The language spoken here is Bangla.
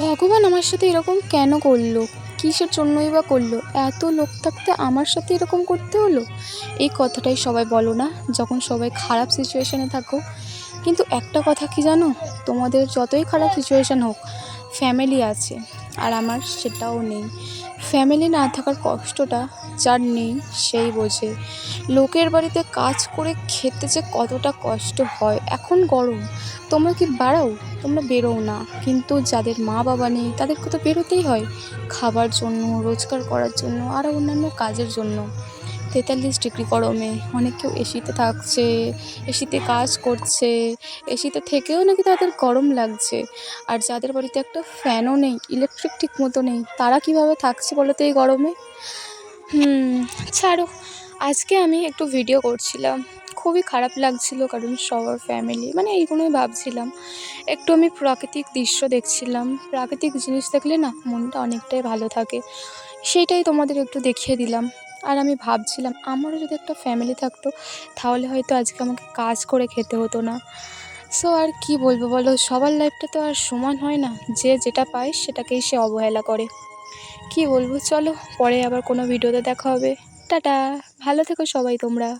ভগবান আমার সাথে এরকম কেন করলো? কিসের জন্যই বা করলো? এত লোক থাকতে আমার সাথে এরকম করতে হলো? এই কথাটাই সবাই বলো না, যখন সবাই খারাপ সিচুয়েশনে থাকো? কিন্তু একটা কথা কি জানো? তোমাদের যতই খারাপ সিচুয়েশন হোক, ফ্যামিলি আছে, আর আমার সেটাও নেই। ফ্যামিলি না থাকার কষ্টটা যার নেই সেই বোঝে। লোকের বাড়িতে কাজ করে খেতে যে কতটা কষ্ট হয়। এখন গরম, তোমরা কি বাড়াও? তোমরা বেরোও না, কিন্তু যাদের মা বাবা নেই তাদেরকে তো বেরোতেই হয় খাবার জন্য, রোজগার করার জন্য, আরও অন্যান্য কাজের জন্য। 43 ডিগ্রি গরমে অনেক কেউ এসিতে থাকছে, এসিতে কাজ করছে, এসিতে থেকেও নাকি তাদের গরম লাগছে। আর যাদের বাড়িতে একটা ফ্যানও নেই, ইলেকট্রিক ঠিক মতো নেই, তারা কিভাবে থাকছে বলো তো এই গরমে? ছাড়ো। আজকে আমি একটু ভিডিও করছিলাম, খুবই খারাপ লাগছিল, কারণ সবার ফ্যামিলি মানে এইগুলোই ভাবছিলাম। একটু আমি প্রাকৃতিক দৃশ্য দেখছিলাম, প্রাকৃতিক জিনিস দেখলে না মনটা অনেকটাই ভালো থাকে, সেইটাই তোমাদের একটু দেখিয়ে দিলাম। আর আমি ভাবছিলাম আমারও যদি একটা ফ্যামিলি থাকতো, তাহলে হয়তো আজকে আমাকে কাজ করে খেতে হতো না। সো আর কি বলবো বলো, সবার লাইফটা তো আর সমান হয় না, যে যেটা পায় সেটাকেই সে অবহেলা করে। কি বলবো, চলো পরে আবার কোনো ভিডিওতে দেখা হবে। টাটা, ভালো থেকো সবাই তোমরা।